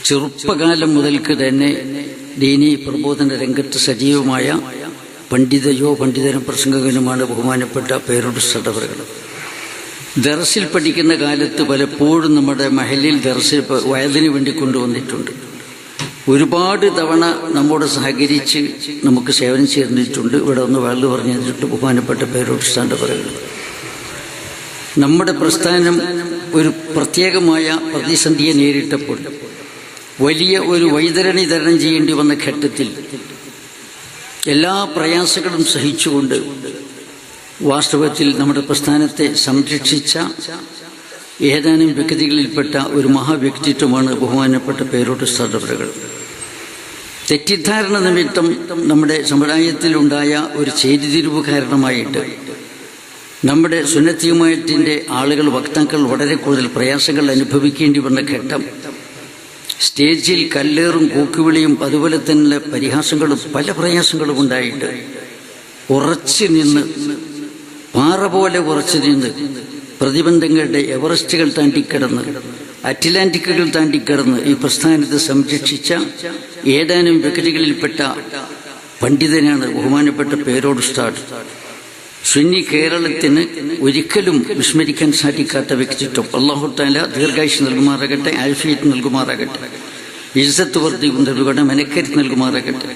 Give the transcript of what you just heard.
ചെറുപ്പകാലം മുതൽക്ക് തന്നെ ദീനീ പ്രബോധന രംഗത്ത് സജീവമായ പണ്ഡിതരും പ്രസംഗകനുമാണ് ബഹുമാനപ്പെട്ട പേരോട് സടവറുകൾ. ദർസിൽ പഠിക്കുന്ന കാലത്ത് പലപ്പോഴും നമ്മുടെ മഹലിൽ ദർസിൽ വയതിന് വേണ്ടി കൊണ്ടുവന്നിട്ടുണ്ട്. ഒരുപാട് തവണ നമ്മോട് സഹകരിച്ച് നമുക്ക് സേവനം ചെയ്തിട്ടുണ്ട്. ഇവിടെ ഒന്ന് വയല് പറഞ്ഞു തന്നിട്ട് ബഹുമാനപ്പെട്ട പേരോട് സടവറുകൾ. നമ്മുടെ പ്രസ്ഥാനം ഒരു പ്രത്യേകമായ പ്രതിസന്ധിയെ നേരിട്ടപ്പോൾ, വലിയ ഒരു വൈതരണി തരണം ചെയ്യേണ്ടി വന്ന ഘട്ടത്തിൽ എല്ലാ പ്രയാസങ്ങളും സഹിച്ചുകൊണ്ട് വാസ്തവത്തിൽ നമ്മുടെ പ്രസ്ഥാനത്തെ സംരക്ഷിച്ച ഏതാനും വ്യക്തികളിൽപ്പെട്ട ഒരു മഹാവ്യക്തിത്വമാണ് ബഹുമാനപ്പെട്ട പേരോട് സടവറുകൾ. തെറ്റിദ്ധാരണ നിമിത്തം നമ്മുടെ സമുദായത്തിലുണ്ടായ ഒരു ചേരിതിരിവ് കാരണമായിട്ട് നമ്മുടെ സുന്നത്തിയുമായിട്ടിൻ്റെ ആളുകൾ, വക്താക്കൾ വളരെ കൂടുതൽ പ്രയാസങ്ങൾ അനുഭവിക്കേണ്ടി വന്ന ഘട്ടം, സ്റ്റേജിൽ കല്ലേറും കൂക്കുവിളിയും അതുപോലെ തന്നെ പരിഹാസങ്ങളും പല പ്രയാസങ്ങളും ഉണ്ടായിട്ട് ഉറച്ചു നിന്ന്, പാറ പോലെ ഉറച്ചു നിന്ന്, പ്രതിബന്ധങ്ങളുടെ എവറസ്റ്റുകൾ താണ്ടിക്കിടന്ന്, അറ്റ്ലാന്റിക്കുകൾ താണ്ടിക്കിടന്ന് ഈ പ്രസ്ഥാനത്തെ സംരക്ഷിച്ച ഏതാനും വ്യക്തികളിൽപ്പെട്ട പണ്ഡിതനാണ് ബഹുമാനപ്പെട്ട പേരോട് ഉസ്താദ്. സുന്നി കേരളത്തിന് ഒരിക്കലും വിസ്മരിക്കാൻ സാധിക്കാത്ത വ്യക്തിത്വം. അല്ലാഹു തആല ദീർഘായുസ്സ് നൽകുമാറാകട്ടെ, ആഫിയത്ത് നൽകുമാറാകട്ടെ, ഇസ്സത്ത് വർദ്ധിക്കും നൽകട്ടെ, മെനക്കരുത്ത് നൽകുമാറാകട്ടെ.